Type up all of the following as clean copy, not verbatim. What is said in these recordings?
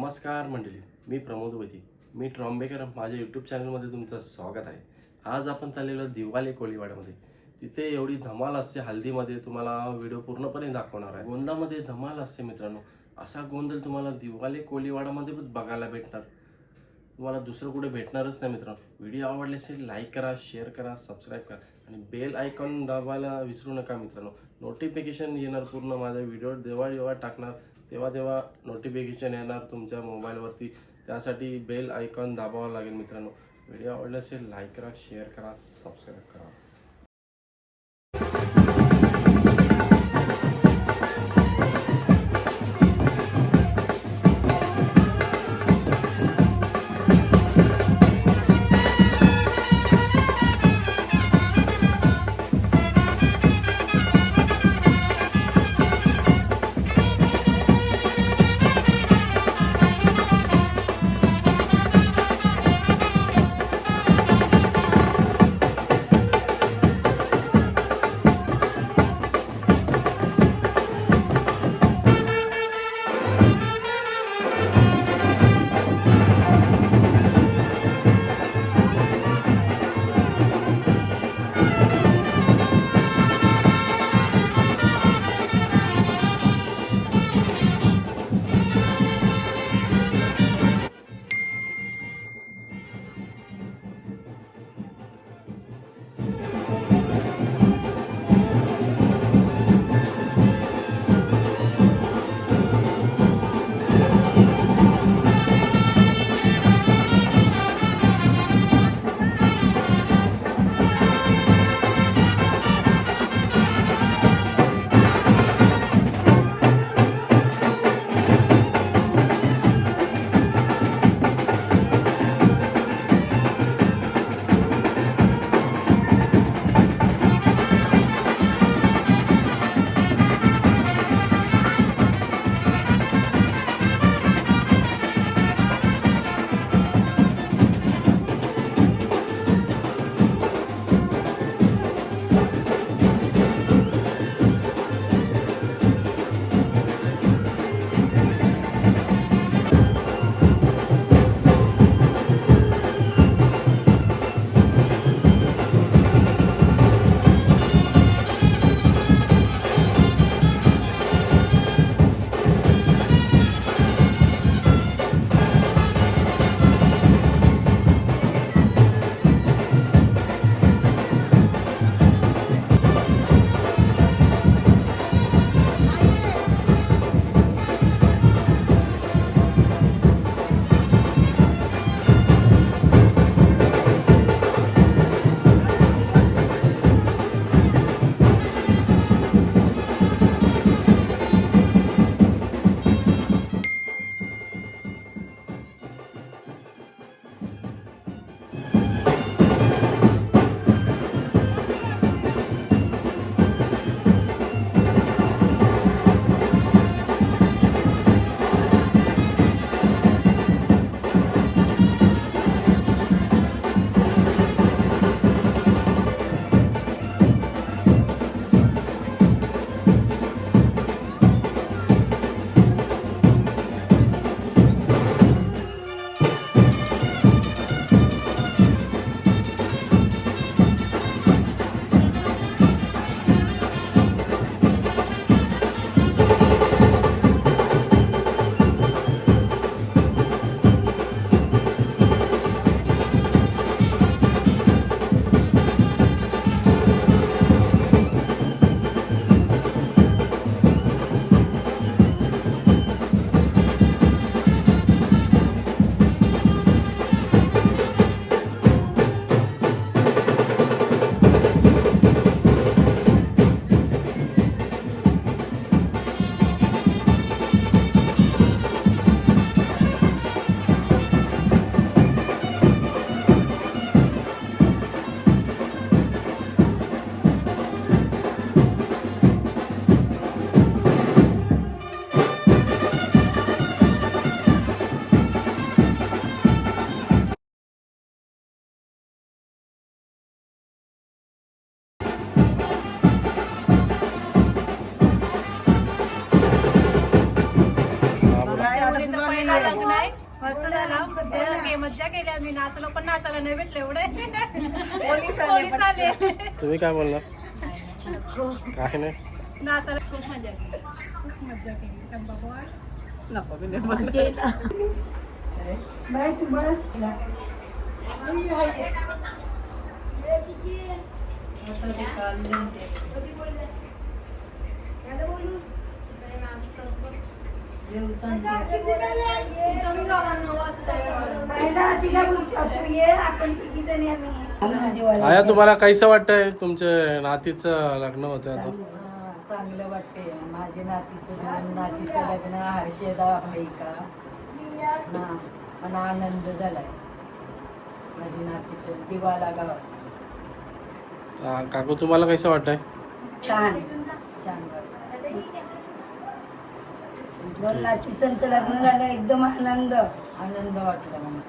नमस्कार मंडळी, मी प्रमोद वैदी. मी ट्रॉम्बेकर. माझ्या यूट्यूब चॅनलमध्ये तुमचं स्वागत आहे. आज आपण चाललेलो दिवाले कोळीवाड्यामध्ये. तिथे एवढी धमाल असते हल्दीमध्ये, तुम्हाला व्हिडिओ पूर्णपणे दाखवणार आहे. गोंदामध्ये धमाल असते मित्रांनो. असा गोंधळ तुम्हाला दिवाले कोळीवाड्यामध्ये पण बघायला भेटणार. तुम्हाला दुसरं कुठे भेटणारच नाही मित्रांनो. व्हिडिओ आवडले असेल लाईक करा, शेअर करा, सबस्क्राईब करा आणि बेल आयकॉन दाबायला विसरू नका मित्रांनो. नोटिफिकेशन येणार पूर्ण माझा व्हिडिओ जेव्हा टाकणार तेव्हा नोटिफिकेशन येणार तुमच्या मोबाईलवरती. त्यासाठी बेल आयकॉन दाबावा लागेल मित्रांनो. व्हिडिओ आवडला असेल लाईक करा, शेअर करा, सबस्क्राईब करा. केली आम्ही, नाचलो पण नाचायला नाही भेटले एवढे. पोलीस पोलीस आले. तुम्ही काय बोलणार? काय नाही. नाचायला खूप मजा केली. खूप मजा केली. तंबाखू आण. नको मी नाही बोलणार. बाय तू बस. आया तुम्हाला कैसं वाटतंय तुमच्या नातीचं लग्न होतं आता? चांगलं वाटते. माझ्या नातीचं लग्न हर्षदा भाई का हा, मला आनंद झालाय. माझ्या नातीचं दिवाला गावात काकू तुम्हाला कैसं वाटतंय? छान छान वाटतं. दोन नातीचं लग्न झालं, एकदम आनंद वाटला मला.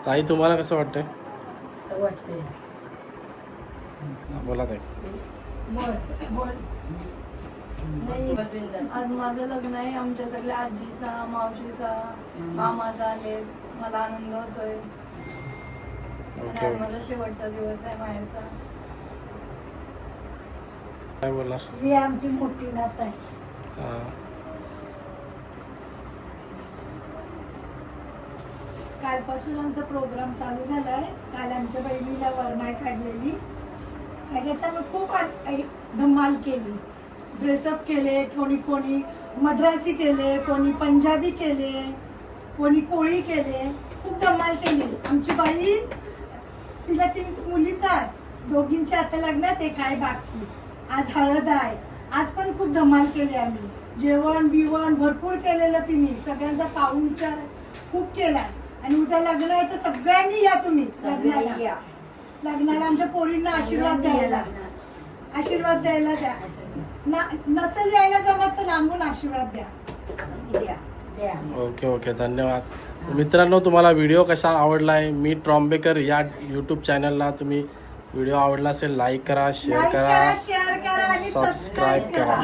ताई तुम्हाला कसं वाटतंय? मस्त वाटते. बोला ताई. बोल बोल. आज माझं लग्न आहे. आमच्या सगळ्या आजीचा, मावशीचा, मामाचा आले. मला आनंद होतोय. आणि आज माझा शेवटचा दिवस आहे माहेरचा. काय बोलणार? ही आमची मोठी नात आहे. कालपासून आमचा प्रोग्राम चालू झालाय. काल आमच्या बहिणीला वरमाय काढलेली, त्याच्यात आम्ही खूप धमाल केली. ड्रेसअप केले, कोणी मद्रासी केले, कोणी पंजाबी केले, कोणी कोळी केले. खूप धमाल केली. आमची बहीण, तिला 3 मुलीचा आहेत. दोघींचे आता लग्नात, एक आहे बाकी. आज हळद आहे. आज पण खूप धमाल केली आम्ही. जेवण बिवण भरपूर केलेलं तिने. सगळ्यांचा पाहुणचार खूप केलाय. आणि उद्या लग्न आहे तर सगळ्यांनी या तुम्ही लग्नाला. लग्नाला आमच्या पोरींना आशीर्वाद द्यायला द्या. नसेल यायला जमत तर लांबून आशीर्वाद द्या. ओके धन्यवाद. मित्रांनो, तुम्हाला व्हिडिओ कसा आवडलाय? मी ट्रॉम्बेकर या यूट्यूब चॅनलला तुम्ही व्हिडिओ आवडला असेल लाईक करा, शेअर करा, शेअर करा आणि सबस्क्राईब करा.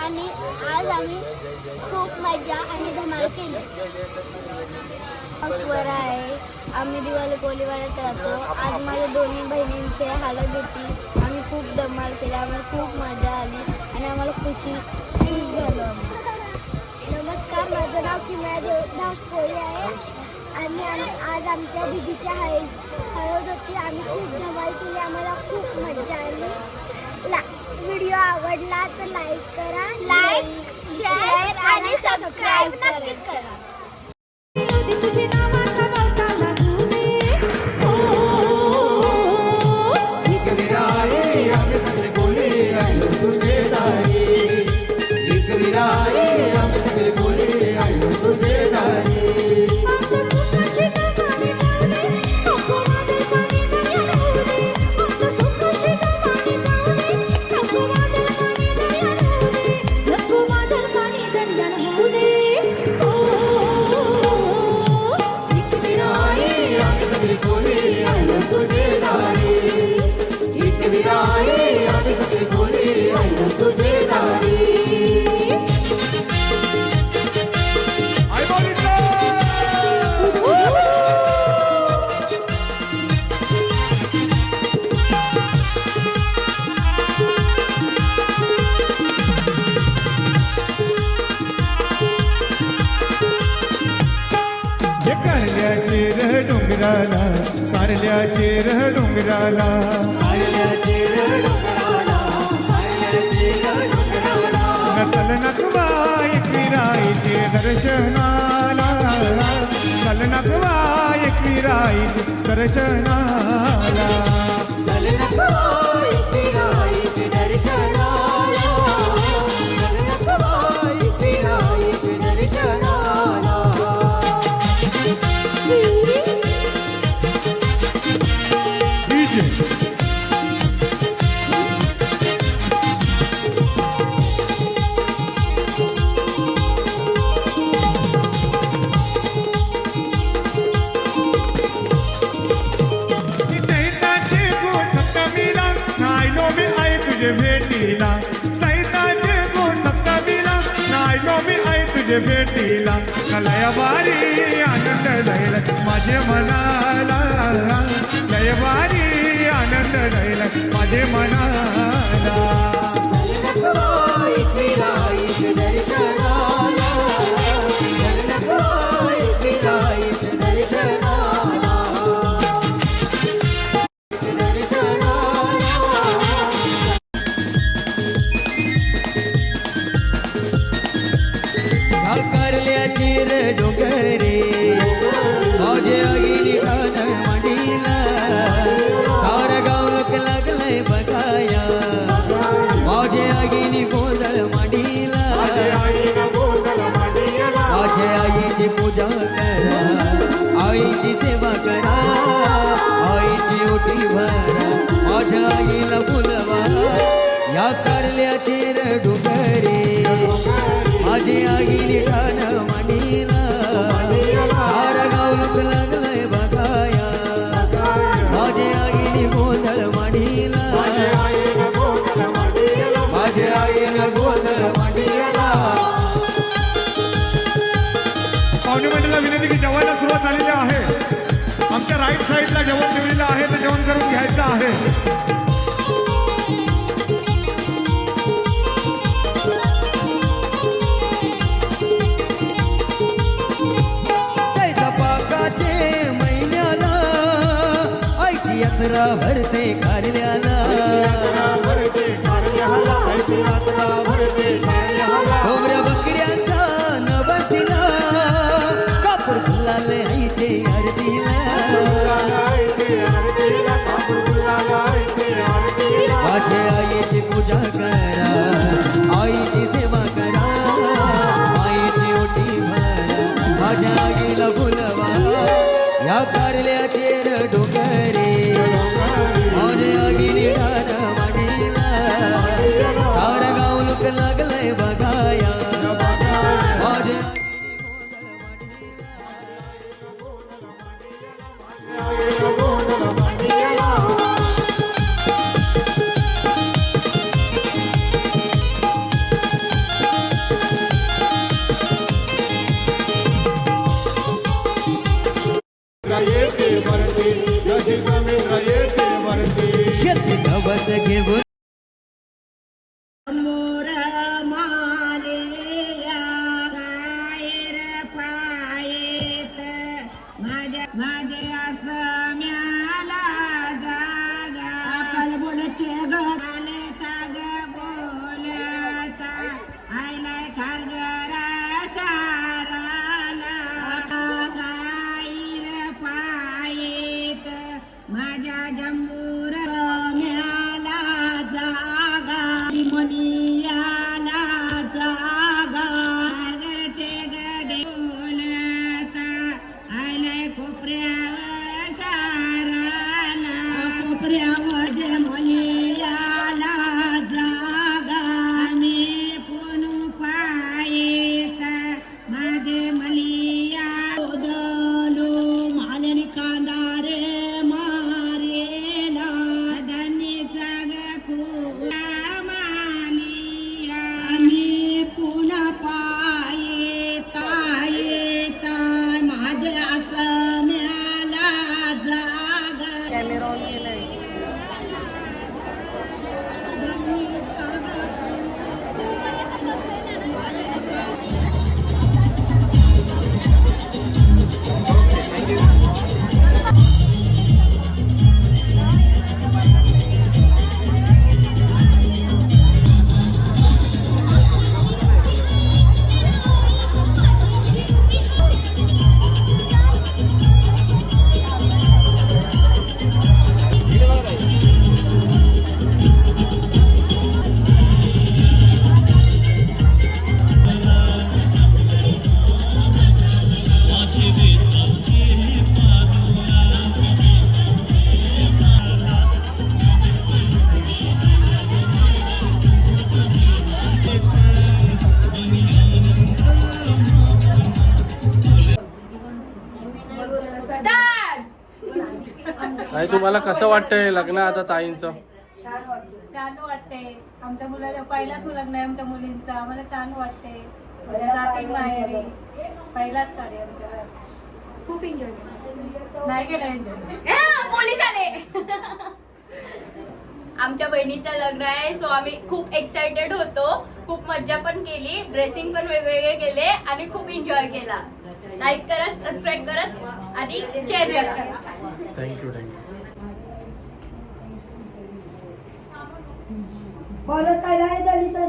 आणि आज आम्ही खूप मजा आणि धमाल केली. स्वर आहे. आम्ही दिवाळी कोलीवाड्यात राहतो. आज माझ्या दोन्ही बहिणींचे हळद होती. आम्ही खूप धमाल केली. आम्हाला खूप मजा आली आणि आम्हाला खुश झालो आम्ही. नमस्कार, माझं नाव किमया देवदास कोळी आहे आणि आज आमच्या दीदीच्या हळद होती. आम्ही खूप धमाल केली. आम्हाला खूप मजा आली. व्हिडिओ आवडला तर लाईक करा, शेअर आणि सबस्क्राईब नक्कीच करा. कारल्याचे रह डोंगराला नकल नकवा एकविराईचे दर्शनाला नकल नकवा एकविराईचे दर्शनाला भेटीला लयवारी आनंद जाईल माझे मनाला लयवारी आनंद जाईल माझे मनाला डोंगरे माझे आईनी ठाण मांडीला सार गाव लोक लागलंय बघाया माझे आईनी गोंधळ मांडीला माझ्या आईची पूजा करा आईची सेवा करा आईची ओटी भरा माझ्या आईला बोलवा या कारल्याचे डोंगरे माझी आईनी ठाण मांडीला सारा गाव लोक लागलंय बघाया माझ्या आईनी गोंधळ मांडीला माझ्या आईनं गोंधळ मांडीला. पाहुणे मंडळाला विनंती की जेवणाला सुरुवात झालेली आहे. आमच्या राईट साईडला जेवण ठेवलेलं आहे तर जेवण करून घ्यायचं आहे. यात्रा भरते कारल्याला खोबऱ्या बकऱ्यांचा नवसीला कापूर फुलाले आईचे आरतीला माझ्या आईची पूजा करा आईची सेवा करा आईची ओटी भरा माझ्या आईला बोलवा या कारल्याचे डोंगरे माझ्या आईने ताई तुम्हाला कसं वाटतंय लग्न आता ताईंचं? छान वाटते. आमच्या मुलाला पहिलाच लग्न आहे आमच्या मुलींचं. आम्हाला छान वाटते. जाती माहेरी पहिलाच काढे आमच्या घरात. खूप एन्जॉय केला. नाही केलं एन्जॉय. पोलीस आले. आमच्या बहिणीचं लग्न आहे, सो आम्ही खूप एक्साइटेड होतो. खूप मज्जा पण केली, ड्रेसिंग पण वेगवेगळे केले आणि खूप एन्जॉय केला. लाईक करा, सबस्क्राईब करा आणि शेअर करा. थँक्यू. बरं काय नाही झाली तर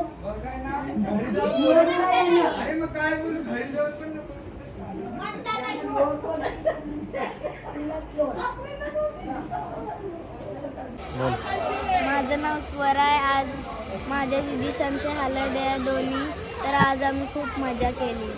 माझं नाव स्वरा आहे. आज माझ्या दिदी संचे हळद आहे दोन्ही, तर आज आम्ही खूप मजा केली.